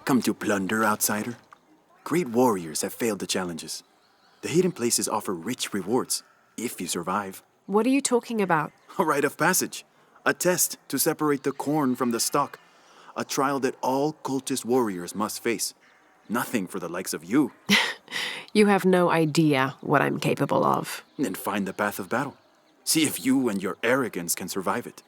Come to plunder, outsider? Great warriors have failed the challenges. The hidden places offer rich rewards, if you survive. What are you talking about? A rite of passage. A test to separate the corn from the stalk. A trial that all cultist warriors must face. Nothing for the likes of you. You have no idea what I'm capable of. Then find the path of battle. See if you and your arrogance can survive it.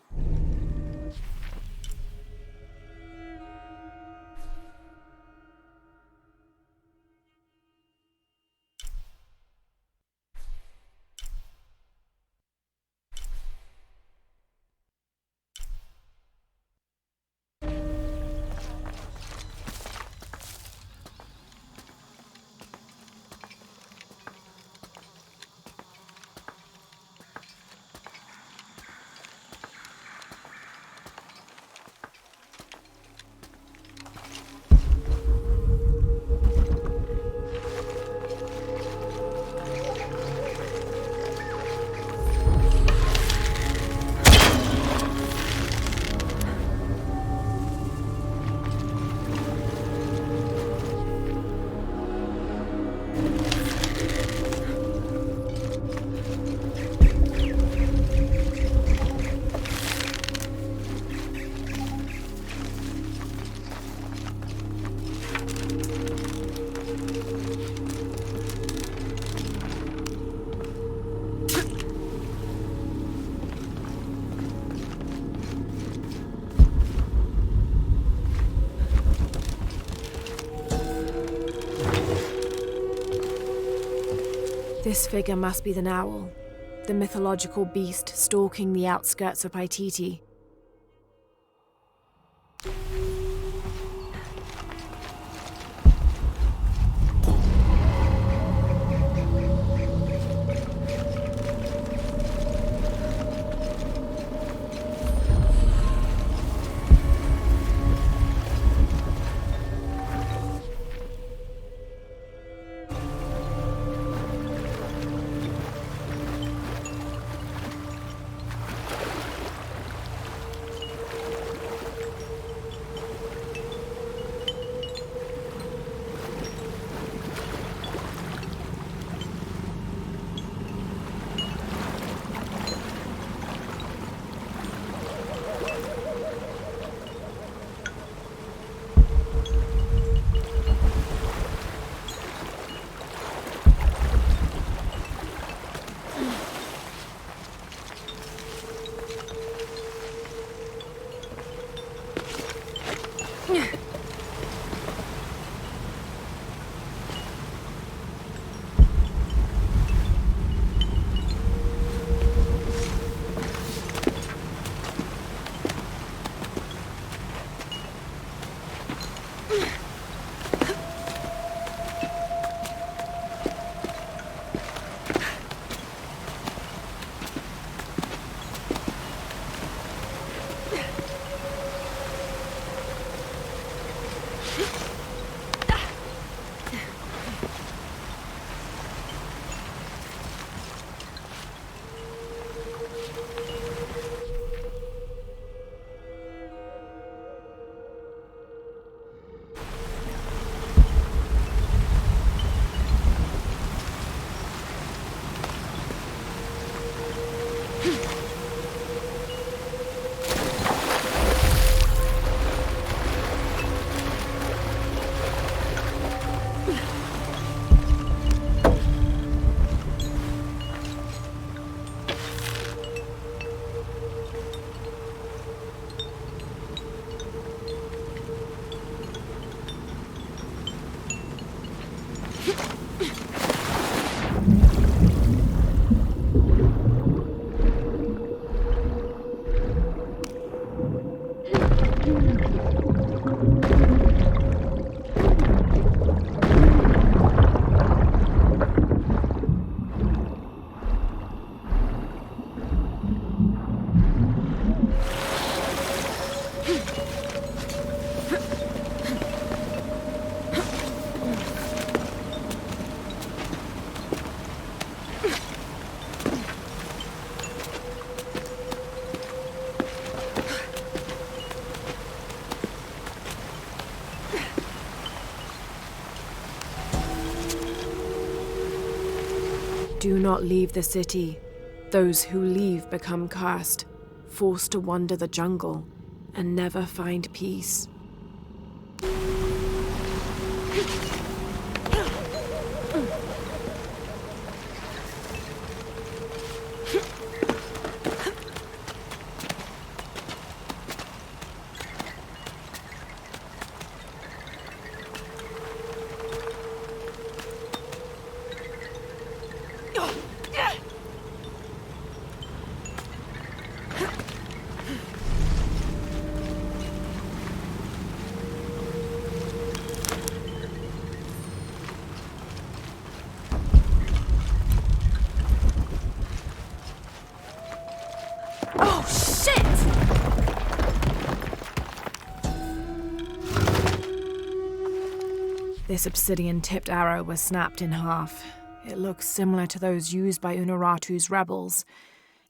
This figure must be the Owl, the mythological beast stalking the outskirts of Paititi. Do not leave the city. Those who leave become cursed, forced to wander the jungle, and never find peace. This obsidian-tipped arrow was snapped in half. It looks similar to those used by Unuratu's rebels.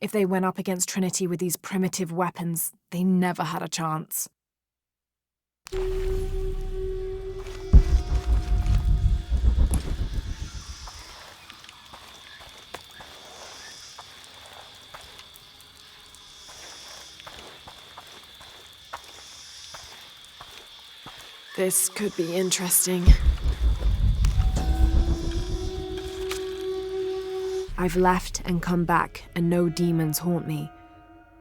If they went up against Trinity with these primitive weapons, they never had a chance. This could be interesting. I've left and come back, and no demons haunt me.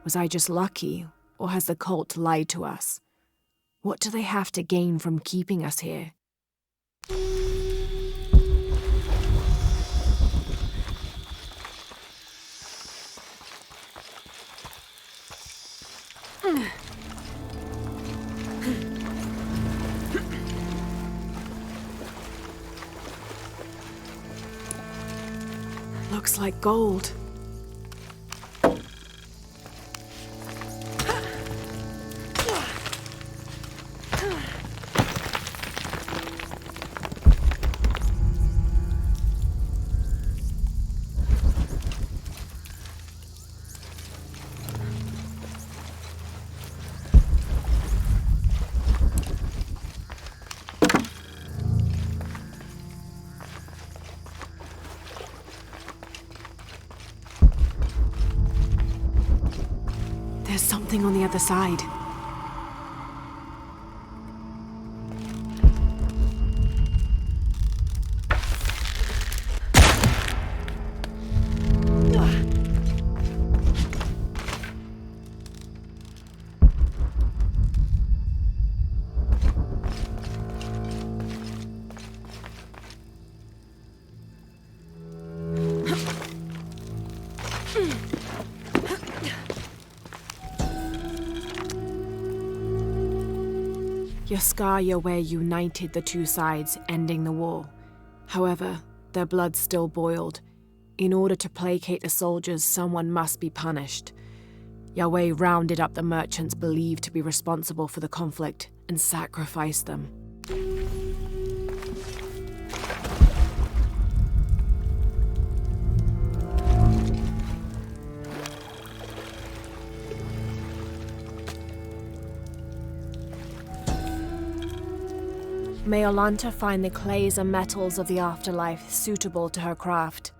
Was I just lucky, or has the cult lied to us? What do they have to gain from keeping us here? Looks like gold. There's something on the other side. Yasgar united the two sides, ending the war. However, their blood still boiled. In order to placate the soldiers, someone must be punished. Yahweh rounded up the merchants believed to be responsible for the conflict and sacrificed them. May Olanta find the clays and metals of the afterlife suitable to her craft.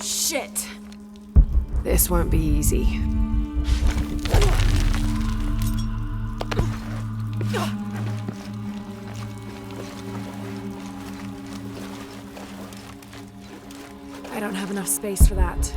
Shit! This won't be easy. I don't have enough space for that.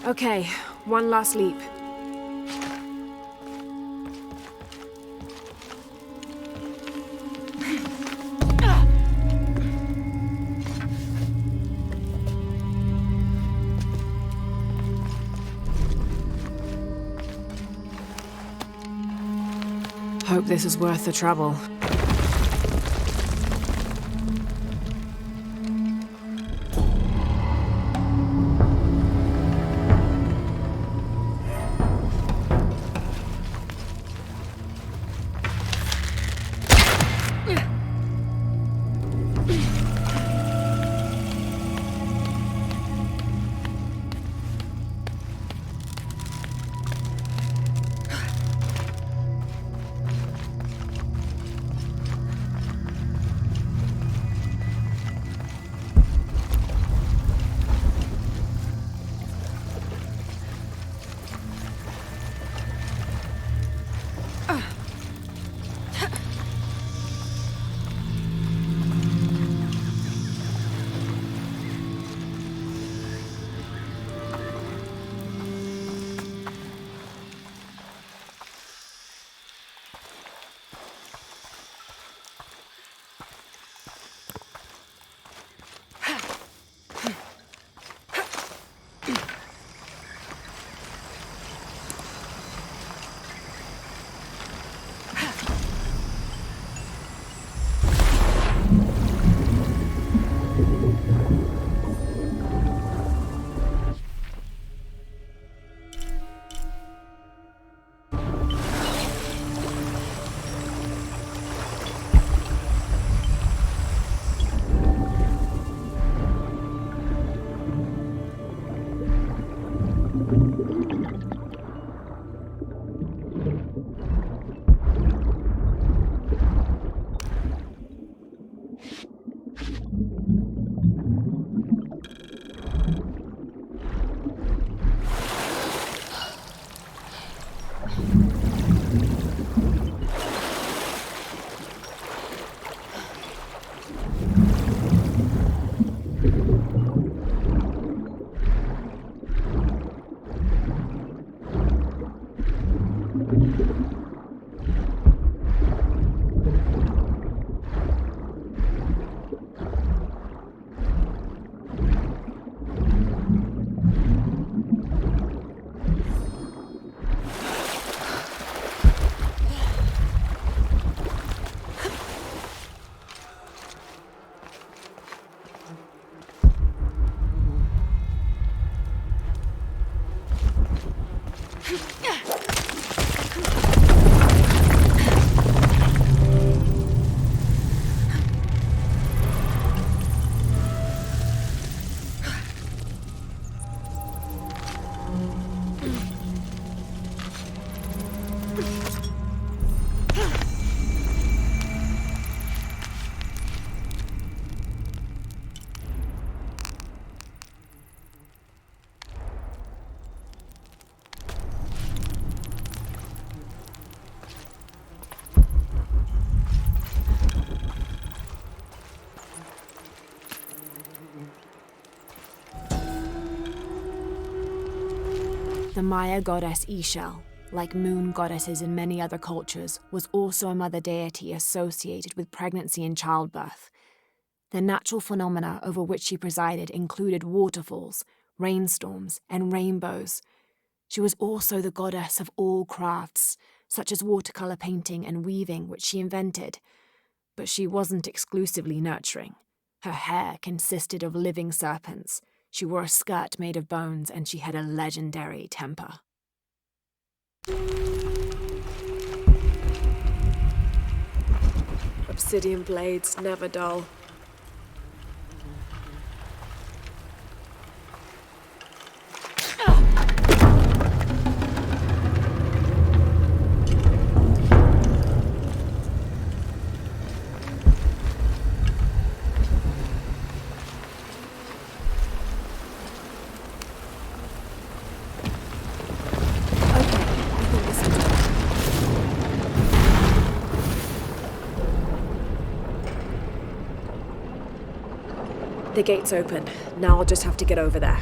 Okay, one last leap. Hope this is worth the trouble. The Maya goddess Ishel, like moon goddesses in many other cultures, was also a mother deity associated with pregnancy and childbirth. The natural phenomena over which she presided included waterfalls, rainstorms, and rainbows. She was also the goddess of all crafts, such as watercolor painting and weaving, which she invented. But she wasn't exclusively nurturing. Her hair consisted of living serpents. She wore a skirt made of bones, and she had a legendary temper. Obsidian blades, never dull. The gate's open. Now I'll just have to get over there.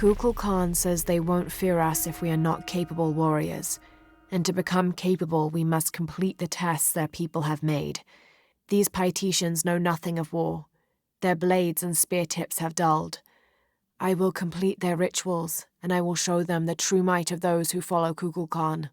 Kukulkan says they won't fear us if we are not capable warriors, and to become capable we must complete the tests their people have made. These Paititians know nothing of war. Their blades and spear tips have dulled. I will complete their rituals, and I will show them the true might of those who follow Kukulkan.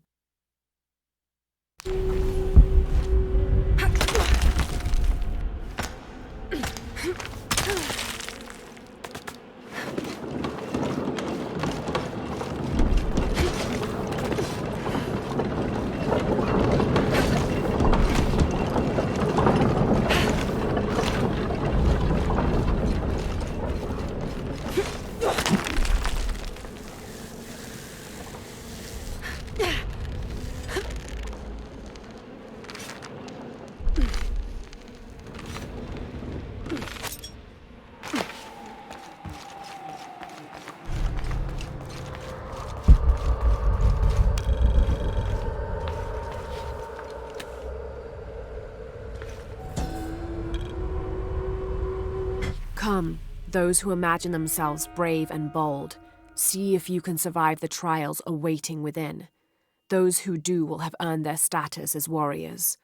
Come, those who imagine themselves brave and bold, see if you can survive the trials awaiting within. Those who do will have earned their status as warriors.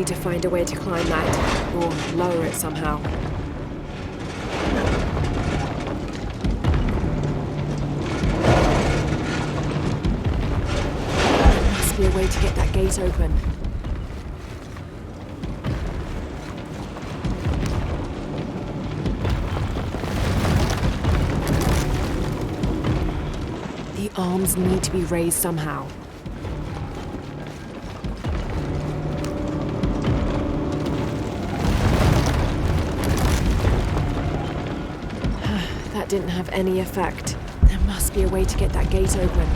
To find a way to climb that, or lower it somehow. There must be a way to get that gate open. The arms need to be raised somehow. That didn't have any effect. There must be a way to get that gate open.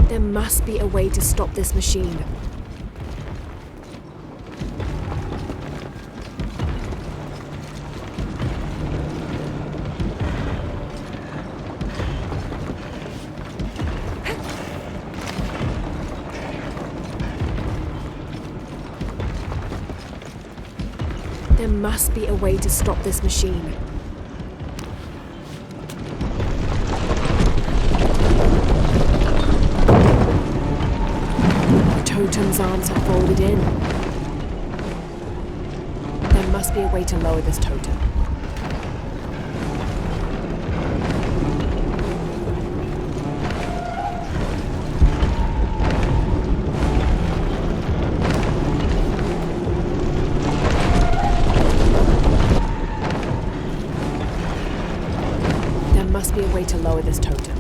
There must be a way to stop this machine. There must be a way to stop this machine. The totem's arms are folded in. There must be a way to lower this totem. There must be a way to lower this totem.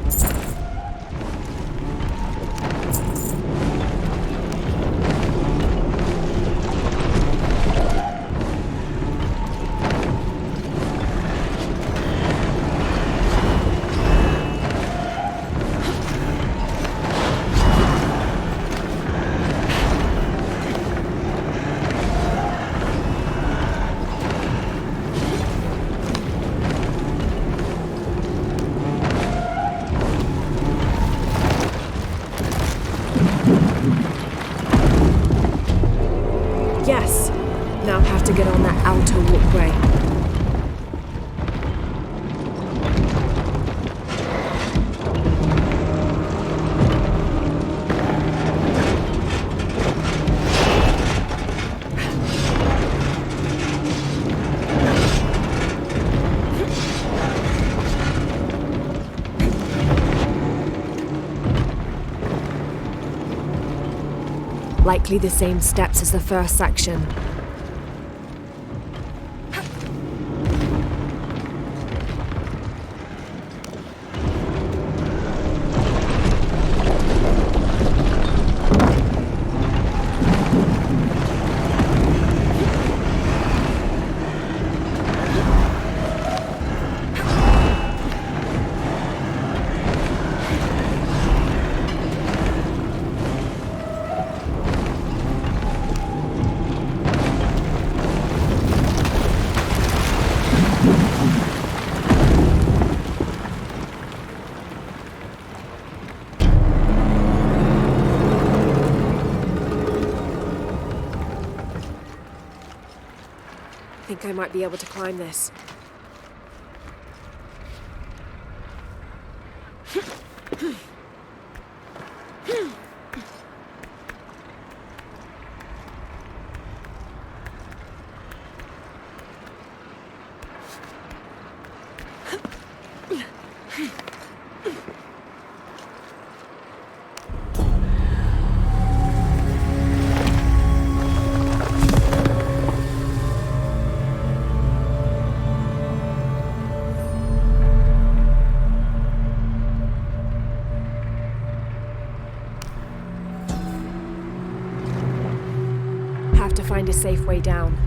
Likely the same steps as the first section. I think I might be able to climb this. Have to find a safe way down.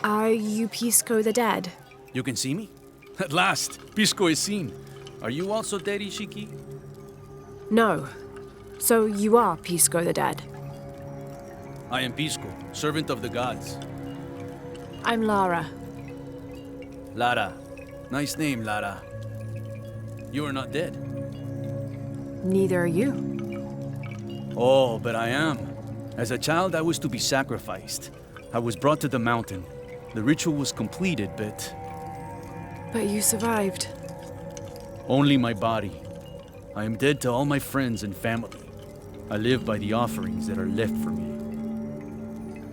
Are you Pisco the Dead? You can see me? At last, Pisco is seen. Are you also dead, Ishiki? No. So you are Pisco the Dead? I am Pisco, servant of the gods. I'm Lara. Lara. Nice name, Lara. You are not dead. Neither are you. Oh, but I am. As a child, I was to be sacrificed. I was brought to the mountain. The ritual was completed, but But you survived. only my body. I am dead to all my friends and family. I live by the offerings that are left for me.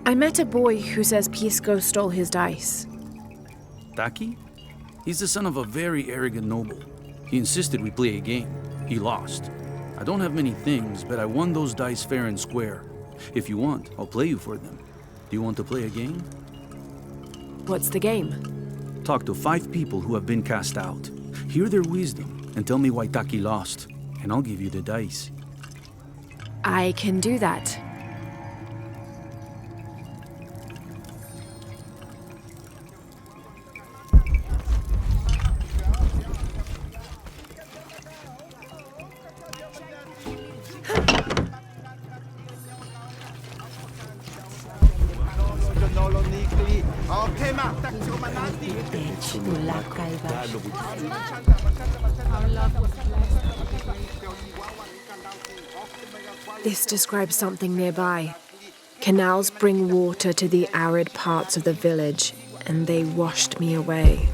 I met a boy who says Pisco stole his dice. Taki? He's the son of a very arrogant noble. He insisted we play a game. He lost. I don't have many things, but I won those dice fair and square. If you want, I'll play you for them. Do you want to play a game? What's the game? Talk to 5 people who have been cast out. Hear their wisdom and tell me why Taki lost, and I'll give you the dice. I can do that. This describes something nearby. Canals bring water to the arid parts of the village, and they washed me away.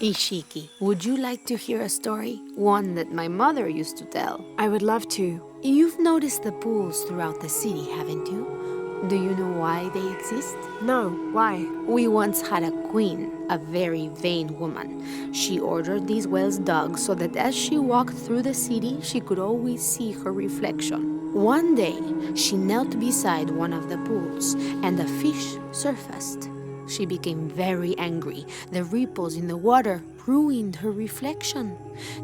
Ishiki, would you like to hear a story? One that my mother used to tell. I would love to. You've noticed the pools throughout the city, haven't you? Do you know why they exist? No, why? We once had a queen, a very vain woman. She ordered these wells dug so that as she walked through the city, she could always see her reflection. One day, she knelt beside one of the pools, and a fish surfaced. She became very angry. The ripples in the water ruined her reflection.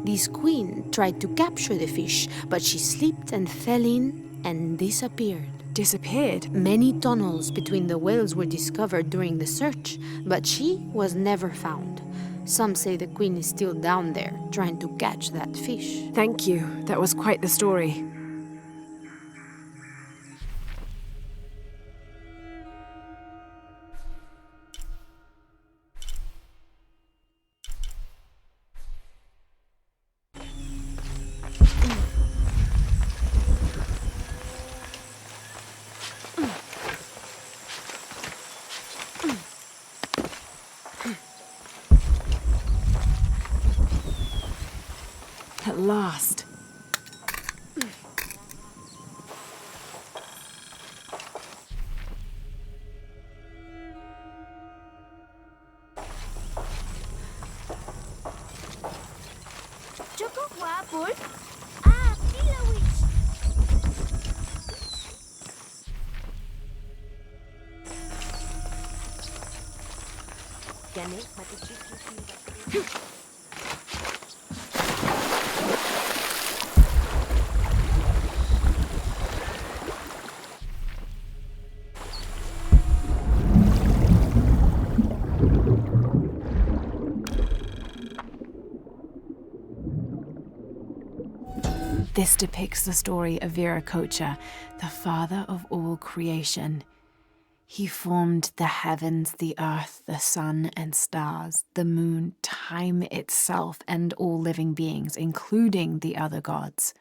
This queen tried to capture the fish, but she slipped and fell in and disappeared. Disappeared? Many tunnels between the whales were discovered during the search, but she was never found. Some say the queen is still down there, trying to catch that fish. Thank you. That was quite the story. At last. Choco guapol. Ah, pilawis. Janet, matichiki. This depicts the story of Viracocha, the father of all creation. He formed the heavens, the earth, the sun and stars, the moon, time itself, and all living beings, including the other gods.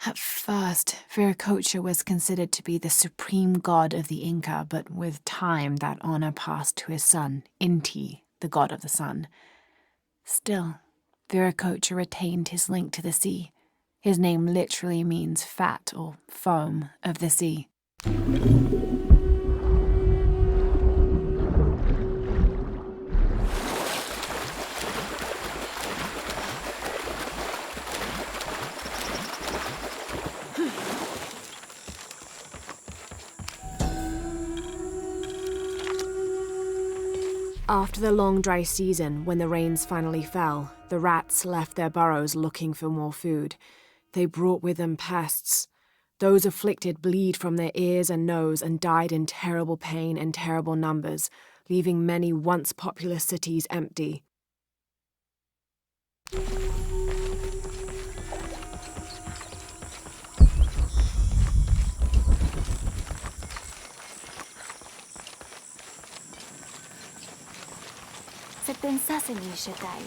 At first, Viracocha was considered to be the supreme god of the Inca, but with time that honor passed to his son, Inti, the god of the sun. Still, Viracocha retained his link to the sea. His name literally means fat or foam of the sea. After the long dry season, when the rains finally fell, the rats left their burrows looking for more food. They brought with them pests. Those afflicted bleed from their ears and nose and died in terrible pain and terrible numbers, leaving many once populous cities empty. C'était ça, c'est Nishitai.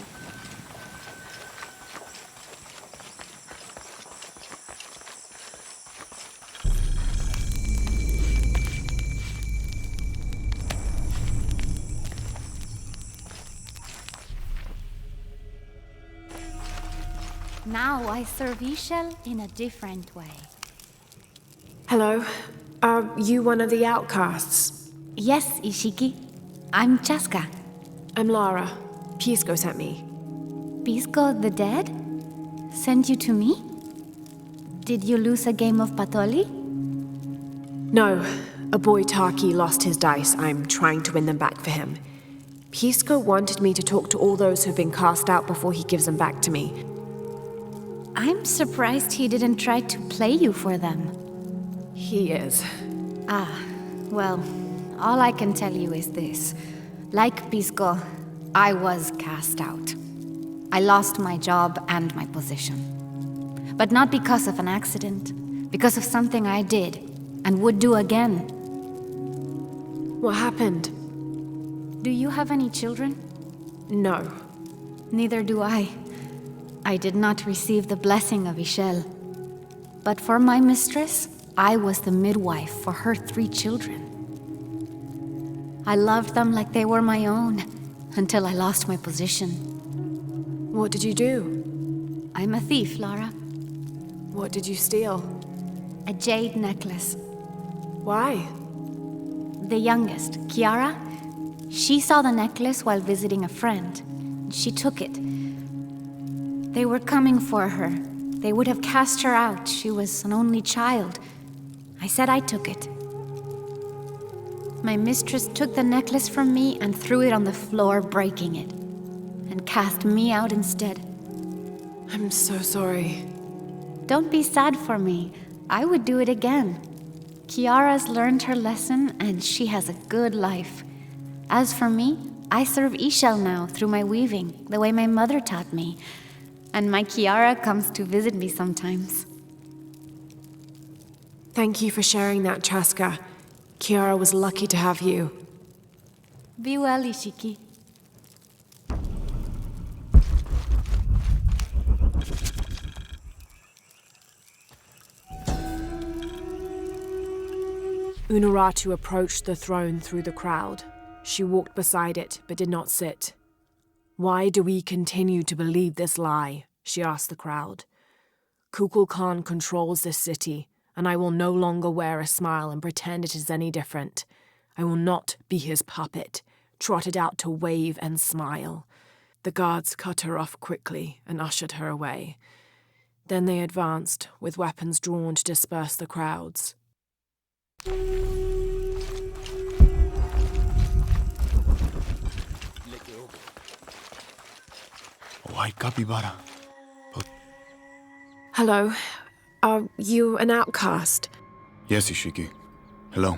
Now I serve Ishel in a different way. Hello, are you one of the outcasts? Yes, Ishiki. I'm Chaska. I'm Lara. Pisco sent me. Pisco the dead? Sent you to me? Did you lose a game of Patoli? No, a boy Taki lost his dice. I'm trying to win them back for him. Pisco wanted me to talk to all those who've been cast out before he gives them back to me. I'm surprised he didn't try to play you for them. He is. Well, all I can tell you is this. Like Pisco, I was cast out. I lost my job and my position. But not because of an accident, because of something I did and would do again. What happened? Do you have any children? No. Neither do I. I did not receive the blessing of Ishel. But for my mistress, I was the midwife for her 3 children. I loved them like they were my own, until I lost my position. What did you do? I'm a thief, Lara. What did you steal? A jade necklace. Why? The youngest, Kiara, she saw the necklace while visiting a friend. She took it. They were coming for her. They would have cast her out. She was an only child. I said I took it. My mistress took the necklace from me and threw it on the floor, breaking it, and cast me out instead. I'm so sorry. Don't be sad for me. I would do it again. Kiara's learned her lesson, and she has a good life. As for me, I serve Ishel now through my weaving, the way my mother taught me. And my Kiara comes to visit me sometimes. Thank you for sharing that, Chaska. Kiara was lucky to have you. Be well, Ishiki. Unuratu approached the throne through the crowd. She walked beside it, but did not sit. Why do we continue to believe this lie? She asked the crowd. Kukul Khan controls this city, and I will no longer wear a smile and pretend it is any different. I will not be his puppet, trotted out to wave and smile. The guards cut her off quickly and ushered her away. Then they advanced, with weapons drawn to disperse the crowds. White capybara. Hello. Are you an outcast? Yes, Ishiki. Hello.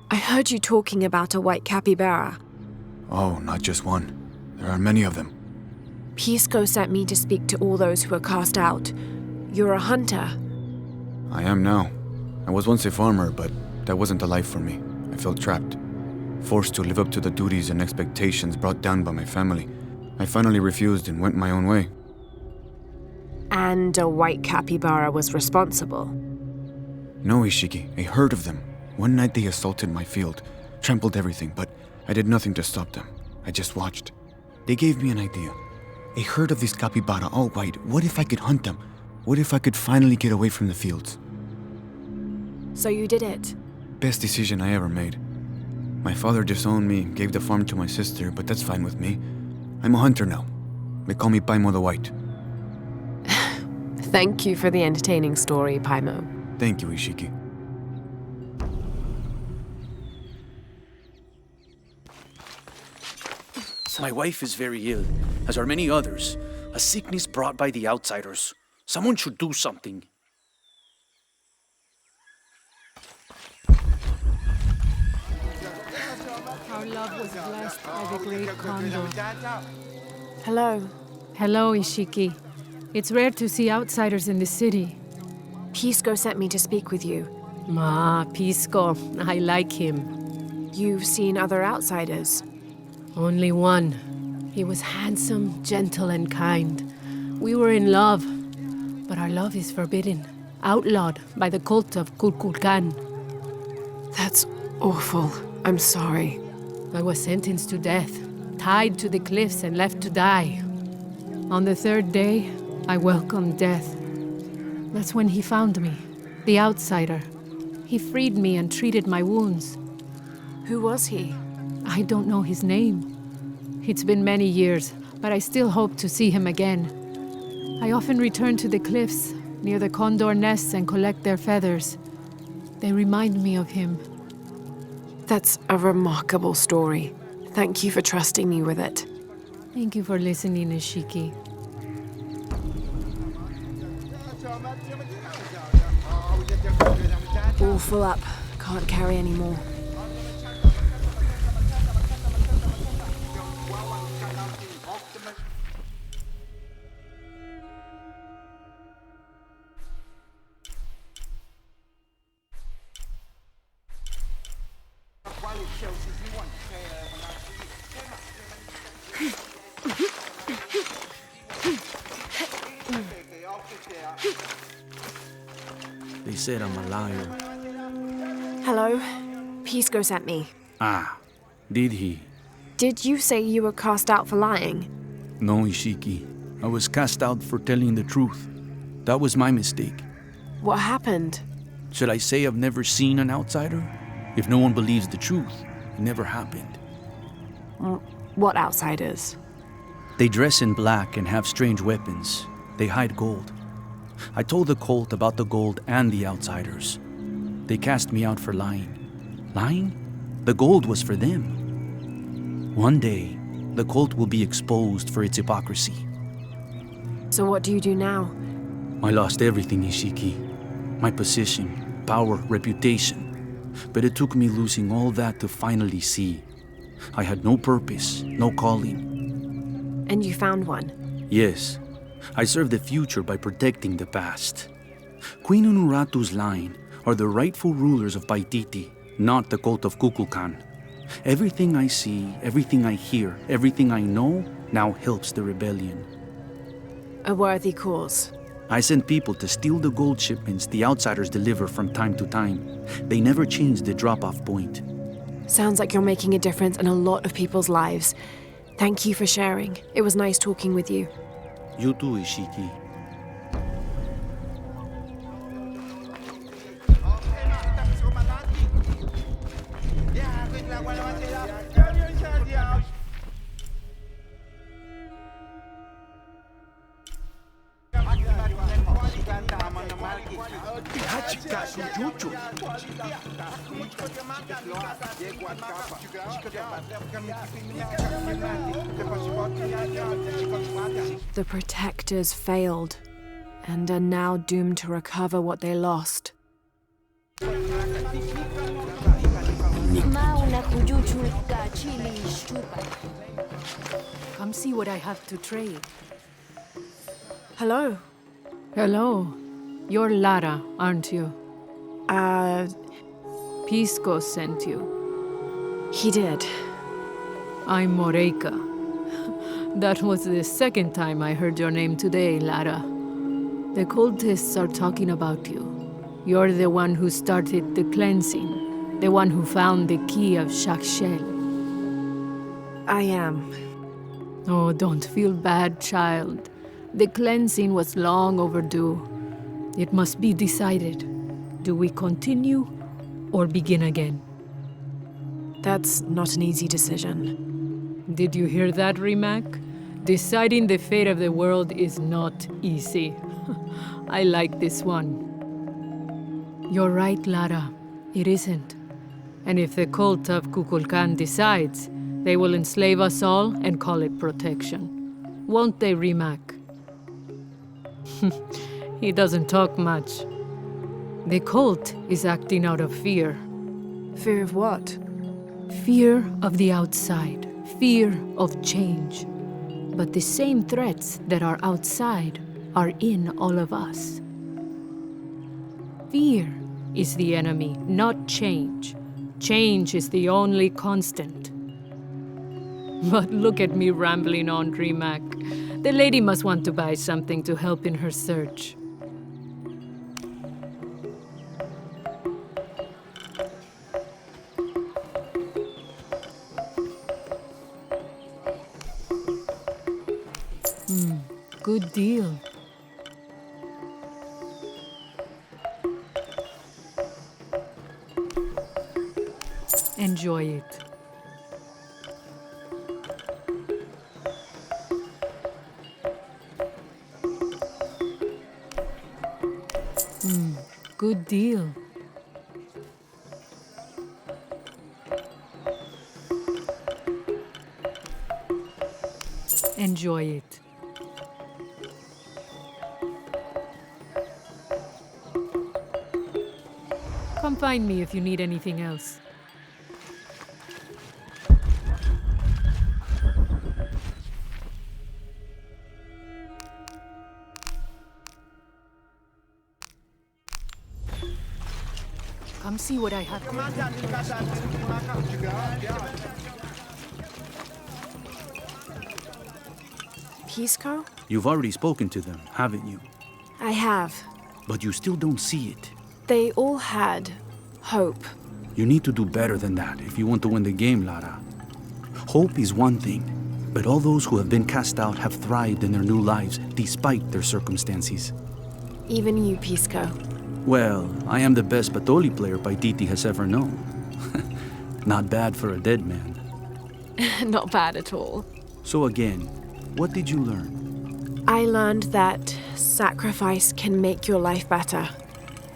I heard you talking about a white capybara. Oh, not just one. There are many of them. Pisco sent me to speak to all those who are cast out. You're a hunter. I am now. I was once a farmer, but that wasn't a life for me. I felt trapped. Forced to live up to the duties and expectations brought down by my family. I finally refused and went my own way. And a white capybara was responsible. No, Ishiki, a herd of them. One night they assaulted my field, trampled everything, but I did nothing to stop them. I just watched. They gave me an idea. A herd of these capybara, all white. What if I could hunt them? What if I could finally get away from the fields? So you did it? Best decision I ever made. My father disowned me, gave the farm to my sister, but that's fine with me. I'm a hunter now. They call me Paimo the White. Thank you for the entertaining story, Paimo. Thank you, Ishiki. My wife is very ill, as are many others. A sickness brought by the outsiders. Someone should do something. was blessed by the great condor. Hello. Hello, Ishiki. It's rare to see outsiders in the city. Pisco sent me to speak with you. Pisco. I like him. You've seen other outsiders. Only one. He was handsome, gentle, and kind. We were in love. But our love is forbidden. Outlawed by the cult of Kukulkan. That's awful. I'm sorry. I was sentenced to death, tied to the cliffs and left to die. On the third day, I welcomed death. That's when he found me, the outsider. He freed me and treated my wounds. Who was he? I don't know his name. It's been many years, but I still hope to see him again. I often return to the cliffs, near the condor nests, and collect their feathers. They remind me of him. That's a remarkable story. Thank you for trusting me with it. Thank you for listening, Ishiki. All full up. Can't carry any more. They said I'm a liar. Hello. Pisco sent me. Ah, did he? Did you say you were cast out for lying? No, Ishiki. I was cast out for telling the truth. That was my mistake. What happened? Should I say I've never seen an outsider? If no one believes the truth, it never happened. What outsiders? They dress in black and have strange weapons. They hide gold. I told the cult about the gold and the outsiders. They cast me out for lying. Lying? The gold was for them. One day, the cult will be exposed for its hypocrisy. So what do you do now? I lost everything, Ishiki. My position, power, reputation. But it took me losing all that to finally see. I had no purpose, no calling. And you found one? Yes, I serve the future by protecting the past. Queen Unuratu's line are the rightful rulers of Paititi, not the cult of Kukulkan. Everything I see, everything I hear, everything I know now helps the rebellion. A worthy cause. I send people to steal the gold shipments the outsiders deliver from time to time. They never change the drop-off point. Sounds like you're making a difference in a lot of people's lives. Thank you for sharing. It was nice talking with you. You too, Ishiki. The protectors failed, and are now doomed to recover what they lost. Come see what I have to trade. Hello. Hello. You're Lara, aren't you? Pisco sent you. He did. I'm Moreika. That was the second time I heard your name today, Lara. The cultists are talking about you. You're the one who started the cleansing, the one who found the key of Shakshel. I am. Oh, don't feel bad, child. The cleansing was long overdue. It must be decided. Do we continue or begin again? That's not an easy decision. Did you hear that, Rimac? Deciding the fate of the world is not easy. I like this one. You're right, Lara. It isn't. And if the cult of Kukulkan decides, they will enslave us all and call it protection. Won't they, Rimac? He doesn't talk much. The cult is acting out of fear. Fear of what? Fear of the outside, fear of change. But the same threats that are outside are in all of us. Fear is the enemy, not change. Change is the only constant. But look at me rambling on, Rimac. The lady must want to buy something to help in her search. Good deal. Enjoy it. Good deal. Enjoy it. Come find me if you need anything else. Come see what I have. Pisco? You've already spoken to them, haven't you? I have. But you still don't see it. They all had hope. You need to do better than that if you want to win the game, Lara. Hope is one thing, but all those who have been cast out have thrived in their new lives despite their circumstances. Even you, Pisco. Well, I am the best Batoli player Paititi has ever known. Not bad for a dead man. Not bad at all. So again, what did you learn? I learned that sacrifice can make your life better.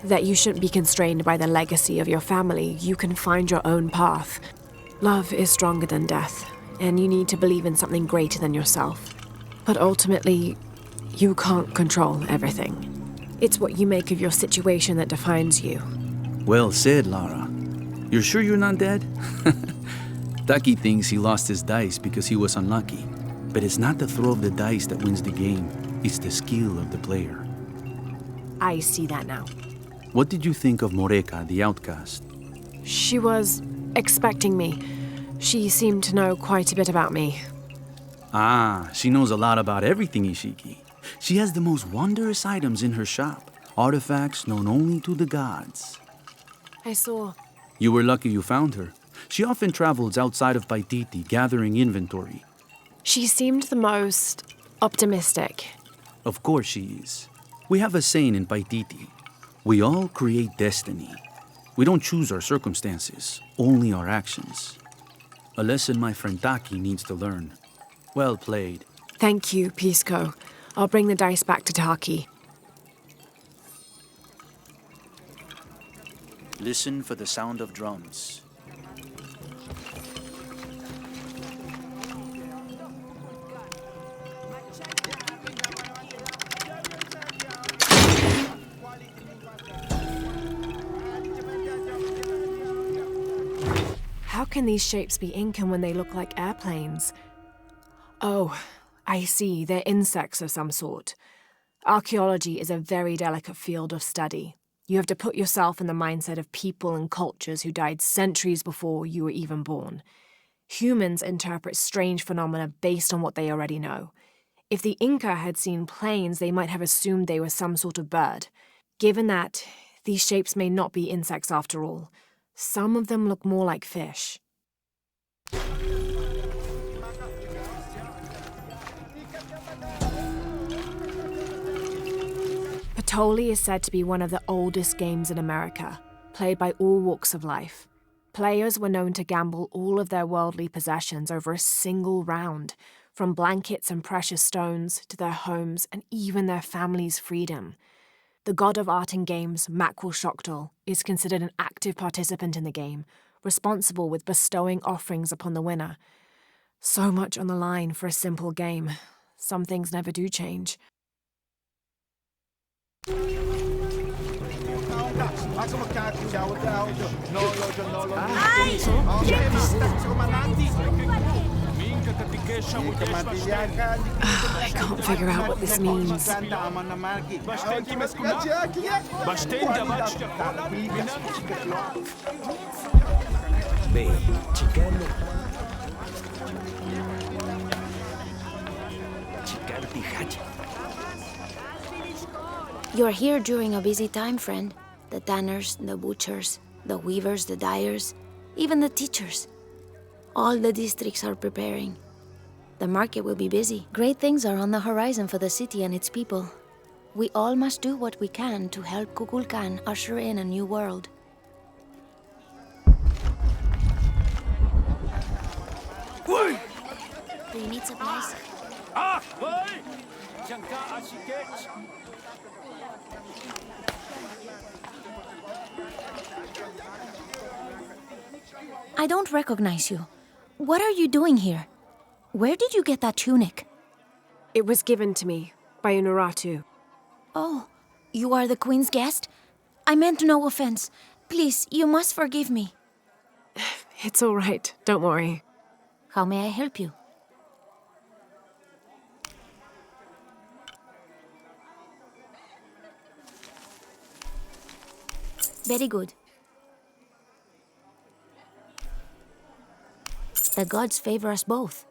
That you shouldn't be constrained by the legacy of your family. You can find your own path. Love is stronger than death, and you need to believe in something greater than yourself. But ultimately, you can't control everything. It's what you make of your situation that defines you. Well said, Lara. You're sure you're not dead? Taki thinks he lost his dice because he was unlucky. But it's not the throw of the dice that wins the game. It's the skill of the player. I see that now. What did you think of Moreka, the outcast? She was expecting me. She seemed to know quite a bit about me. Ah, she knows a lot about everything, Ishiki. She has the most wondrous items in her shop. Artifacts known only to the gods. I saw. You were lucky you found her. She often travels outside of Paititi, gathering inventory. She seemed the most optimistic. Of course she is. We have a saying in Paititi. We all create destiny. We don't choose our circumstances, only our actions. A lesson my friend Taki needs to learn. Well played. Thank you, Pisco. I'll bring the dice back to Taki. Listen for the sound of drums. How can these shapes be Incan when they look like airplanes? Oh, I see. They're insects of some sort. Archaeology is a very delicate field of study. You have to put yourself in the mindset of people and cultures who died centuries before you were even born. Humans interpret strange phenomena based on what they already know. If the Inca had seen planes, they might have assumed they were some sort of bird. Given that, these shapes may not be insects after all. Some of them look more like fish. Patoli is said to be one of the oldest games in America, played by all walks of life. Players were known to gamble all of their worldly possessions over a single round, from blankets and precious stones to their homes and even their family's freedom. The god of art and games, Makwul Shokdal, is considered an active participant in the game, responsible with bestowing offerings upon the winner. So much on the line for a simple game. Some things never do change. I can't figure out what this means. You're here during a busy time, friend. The tanners, the butchers, the weavers, the dyers, even the teachers. All the districts are preparing. The market will be busy. Great things are on the horizon for the city and its people. We all must do what we can to help Kukulkan usher in a new world. Do you need supplies? I don't recognize you. What are you doing here? Where did you get that tunic? It was given to me by Unuratu. Oh, you are the Queen's guest? I meant no offense. Please, you must forgive me. It's all right, don't worry. How may I help you? Very good. The gods favor us both.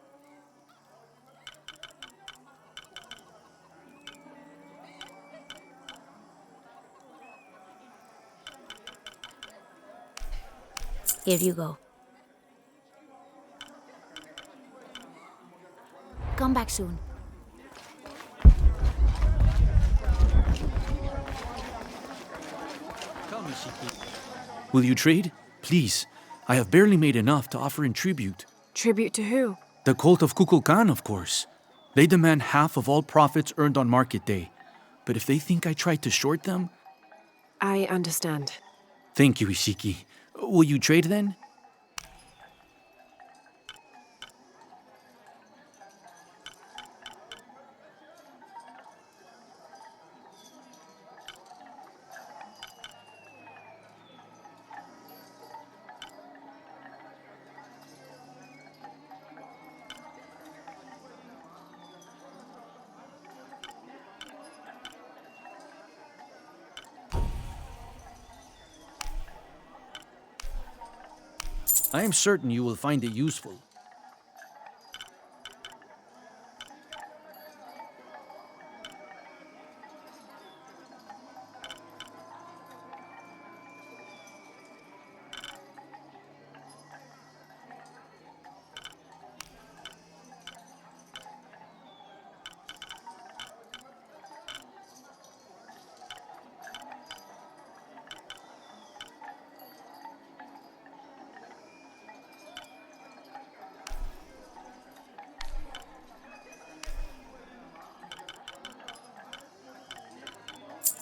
Here you go. Come back soon. Will you trade? Please. I have barely made enough to offer in tribute. Tribute to who? The cult of Kukulkan, of course. They demand half of all profits earned on market day. But if they think I tried to short them... I understand. Thank you, Ishiki. Will you trade then? I am certain you will find it useful.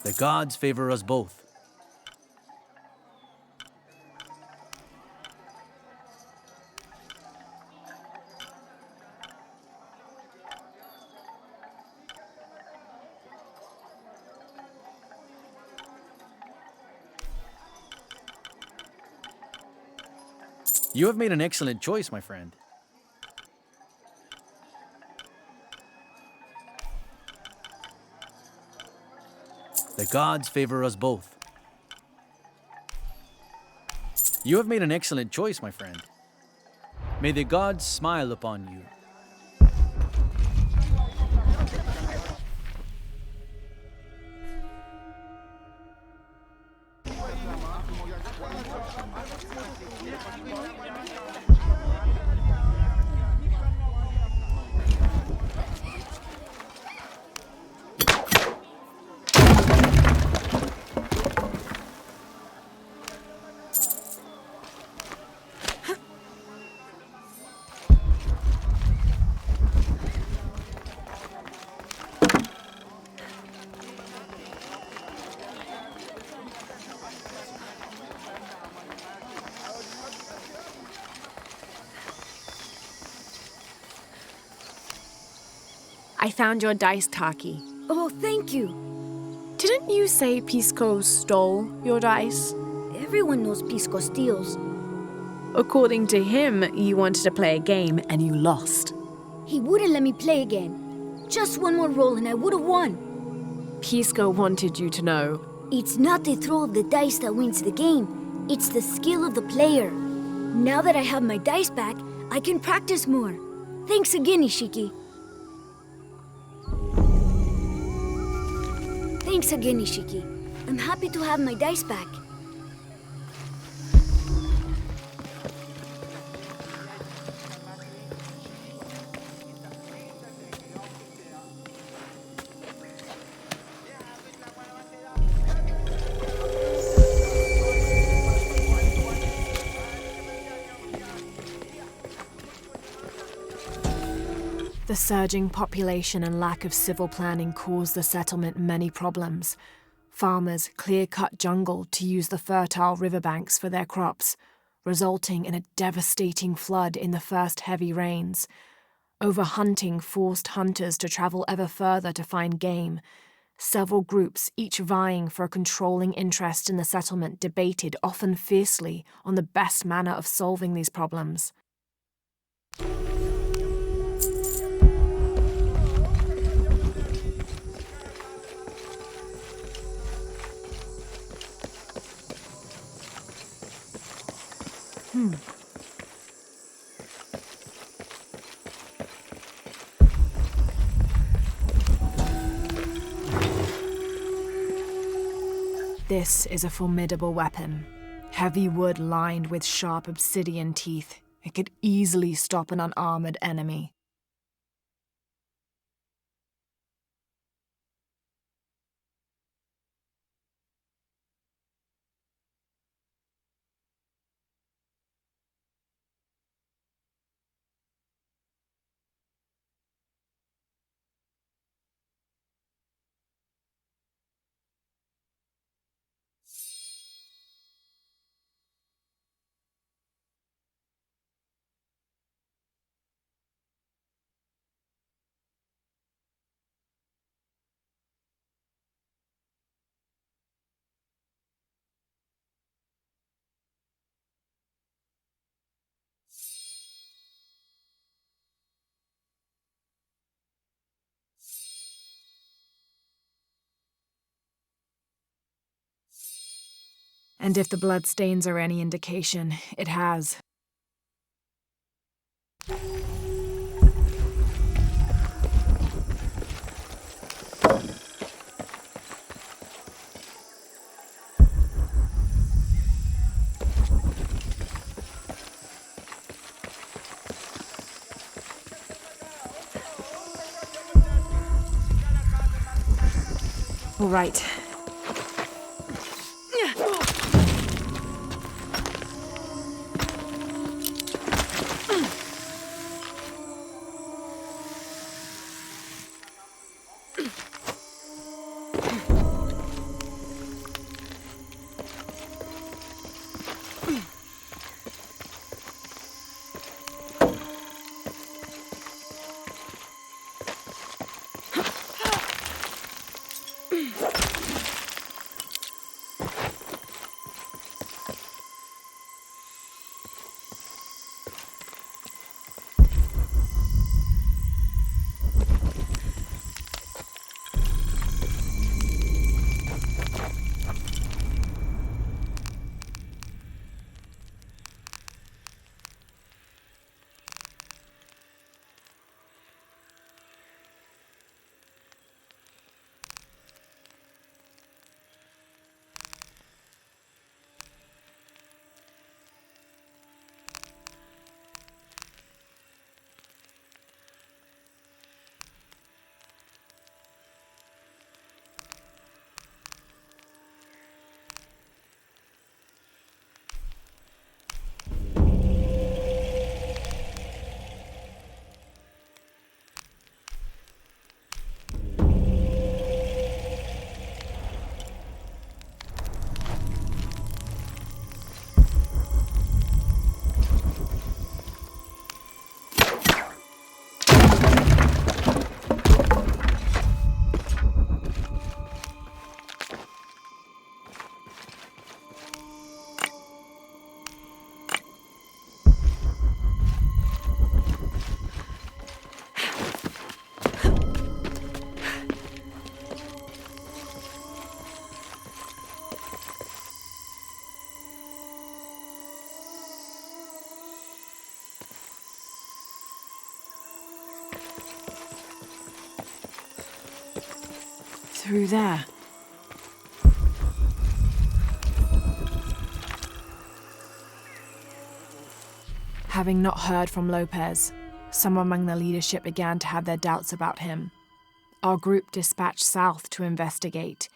The gods favor us both. You have made an excellent choice, my friend. The gods favor us both. You have made an excellent choice, my friend. May the gods smile upon you. I found your dice, Taki. Oh, thank you. Didn't you say Pisco stole your dice? Everyone knows Pisco steals. According to him, you wanted to play a game and you lost. He wouldn't let me play again. Just one more roll and I would have won. Pisco wanted you to know. It's not the throw of the dice that wins the game. It's the skill of the player. Now that I have my dice back, I can practice more. Thanks again, Ishiki. Thanks again, Ishiki. I'm happy to have my dice back. The surging population and lack of civil planning caused the settlement many problems. Farmers clear-cut jungle to use the fertile riverbanks for their crops, resulting in a devastating flood in the first heavy rains. Overhunting forced hunters to travel ever further to find game. Several groups, each vying for a controlling interest in the settlement, debated often fiercely on the best manner of solving these problems. This is a formidable weapon. Heavy wood lined with sharp obsidian teeth. It could easily stop an unarmored enemy. And if the bloodstains are any indication, it has. All right. Through there. Having not heard from Lopez, some among the leadership began to have their doubts about him. Our group dispatched south to investigate.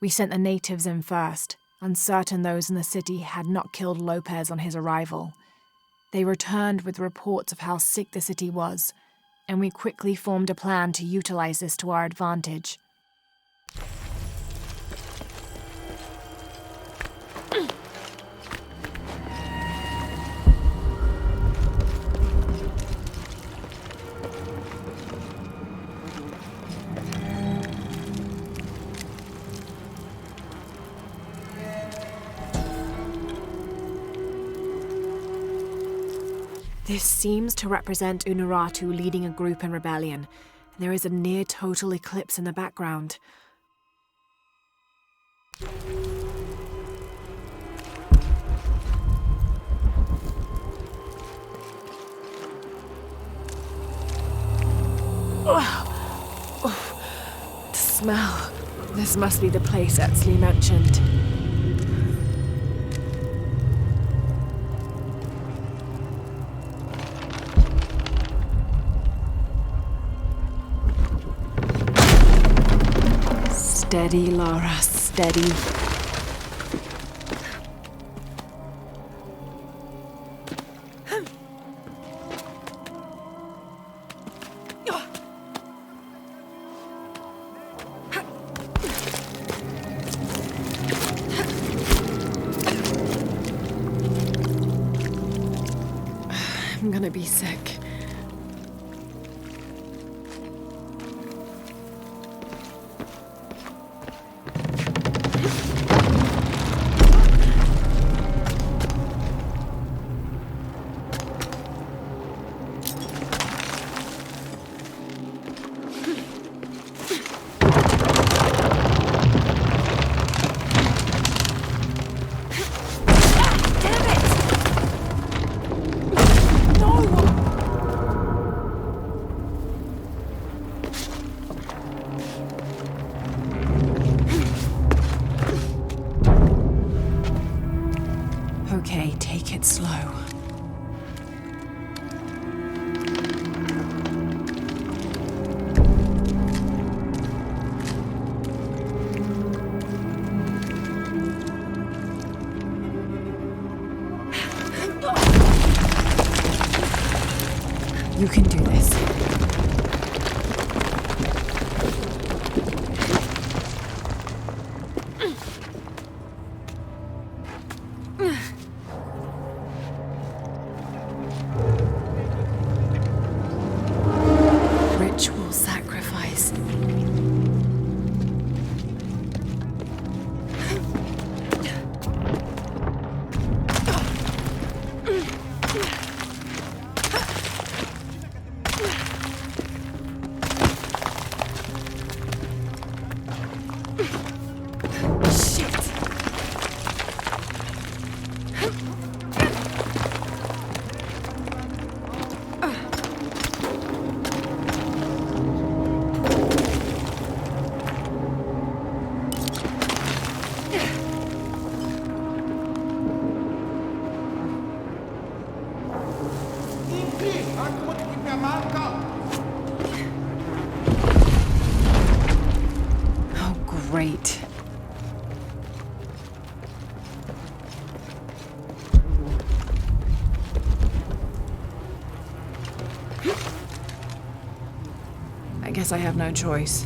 We sent the natives in first, uncertain those in the city had not killed Lopez on his arrival. They returned with reports of how sick the city was, and we quickly formed a plan to utilize this to our advantage. This seems to represent Unuratu leading a group in rebellion. There is a near-total eclipse in the background. The smell. This must be the place Etzli mentioned. Steady, Lara, steady. I'm gonna be sick. Okay, take it slow. You can do this. Ritual sacrifice. Oh, great. I guess I have no choice.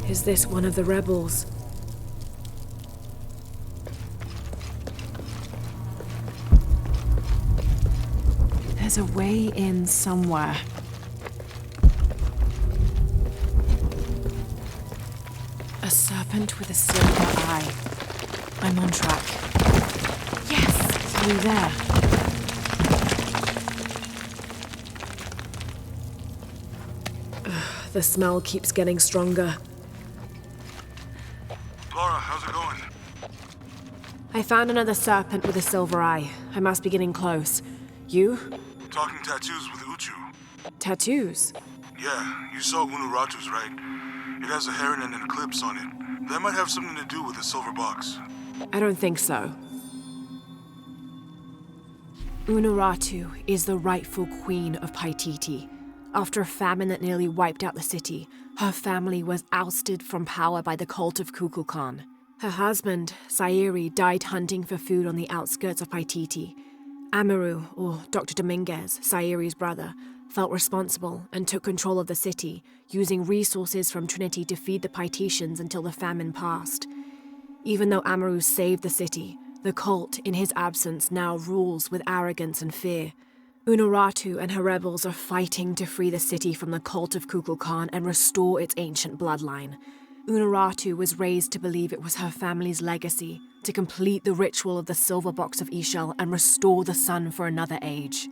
Is this one of the rebels? There's a way in somewhere. A serpent with a silver eye. I'm on track. Yes! Through there. Ugh, the smell keeps getting stronger. Laura, how's it going? I found another serpent with a silver eye. I must be getting close. You? Talking tattoos with Uchu. Tattoos? Yeah, you saw Unuratu's, right? It has a heron and an eclipse on it. That might have something to do with the silver box. I don't think so. Unuratu is the rightful queen of Paititi. After a famine that nearly wiped out the city, her family was ousted from power by the cult of Kukulkan. Her husband, Sayiri, died hunting for food on the outskirts of Paititi. Amaru, or Dr. Dominguez, Sayiri's brother, felt responsible and took control of the city, using resources from Trinity to feed the Paititians until the famine passed. Even though Amaru saved the city, the cult, in his absence, now rules with arrogance and fear. Unuratu and her rebels are fighting to free the city from the cult of Kukulkan and restore its ancient bloodline. Unuratu was raised to believe it was her family's legacy to complete the ritual of the silver box of Ishel and restore the sun for another age.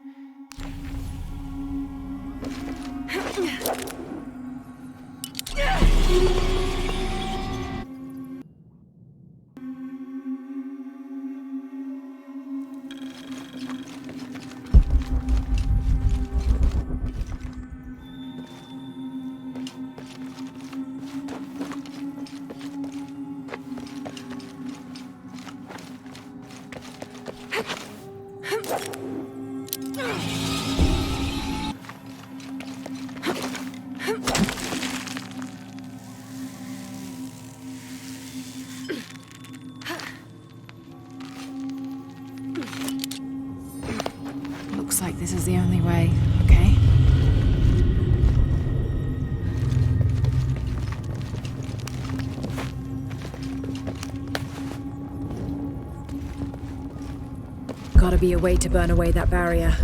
Looks like this is the only way, okay? Gotta be a way to burn away that barrier.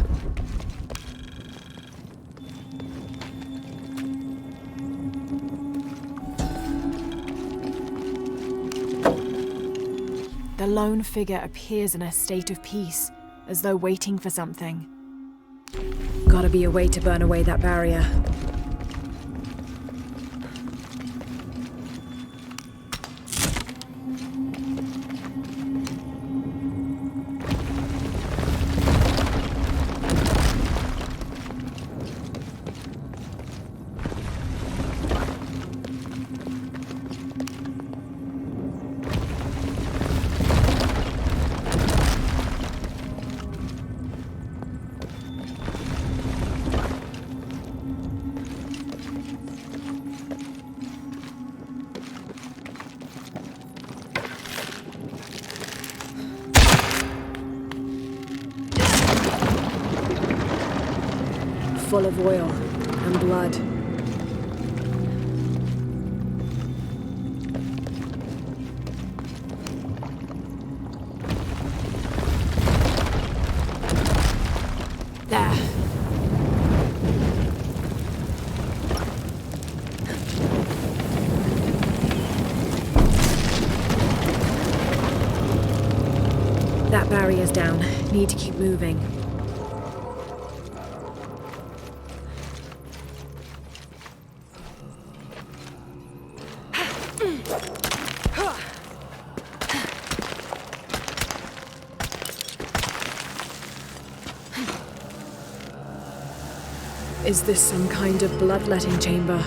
The lone figure appears in a state of peace, as though waiting for something. Gotta be a way to burn away that barrier. Full of oil and blood. There. That barrier's down. Need to keep moving. Is this some kind of bloodletting chamber?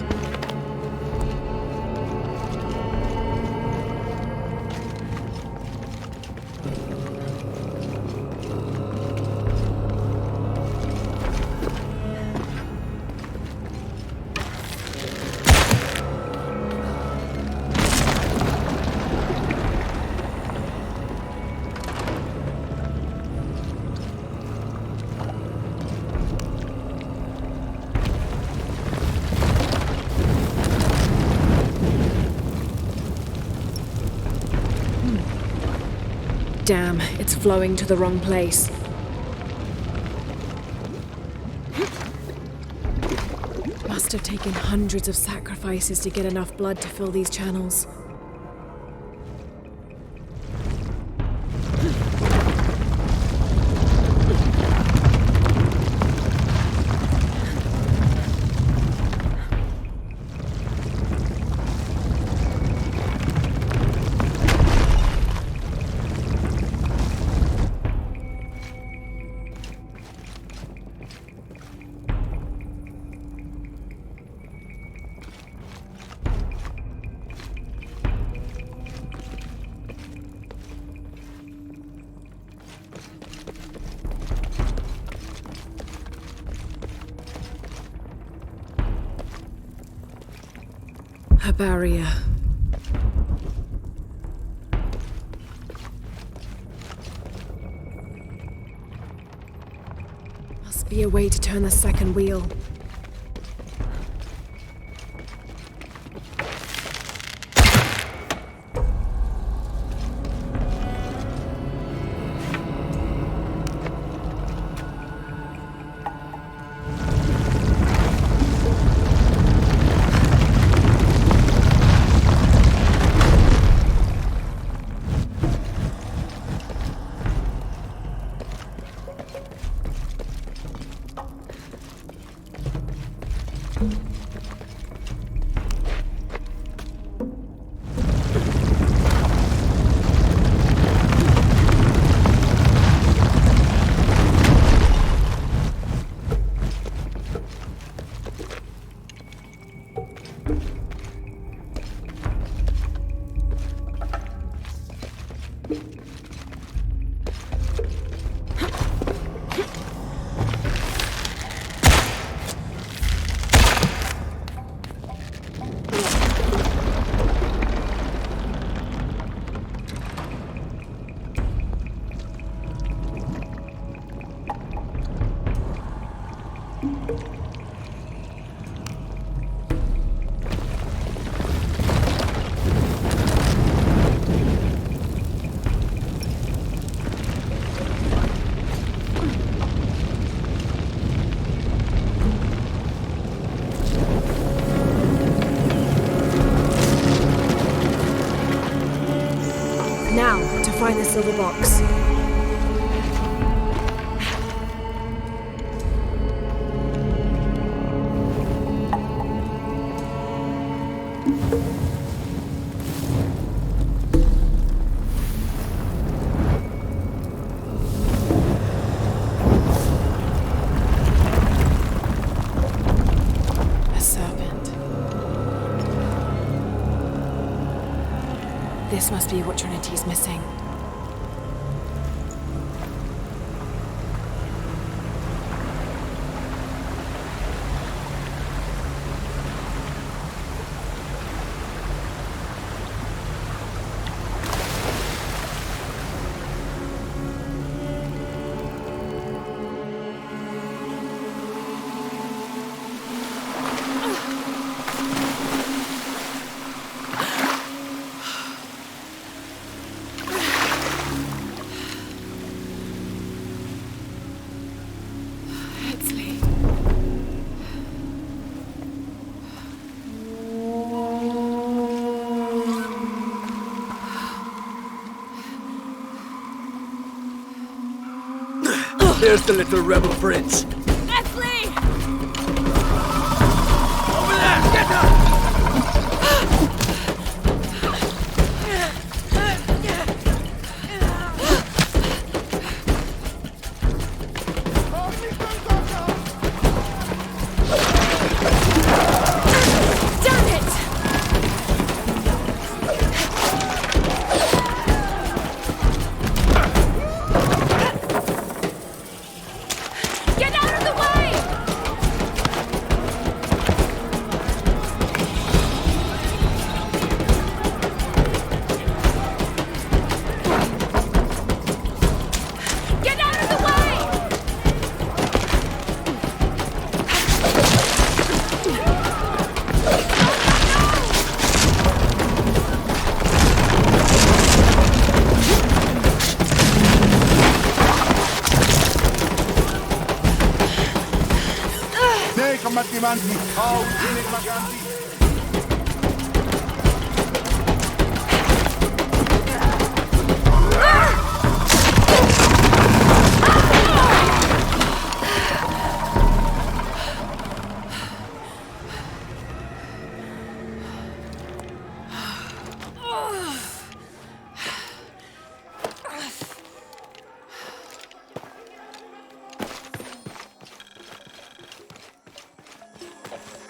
Damn, it's flowing to the wrong place. must have taken hundreds of sacrifices to get enough blood to fill these channels. A barrier. Must be a way to turn the second wheel. Now, to find the silver box. A serpent. This must be what Trinity's missing. There's the little rebel prince. Esley! Over there! Get her! Get out of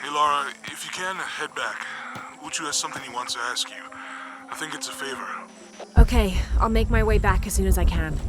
Hey Laura, if you can, head back. Uchu has something he wants to ask you. I think it's a favor. Okay, I'll make my way back as soon as I can.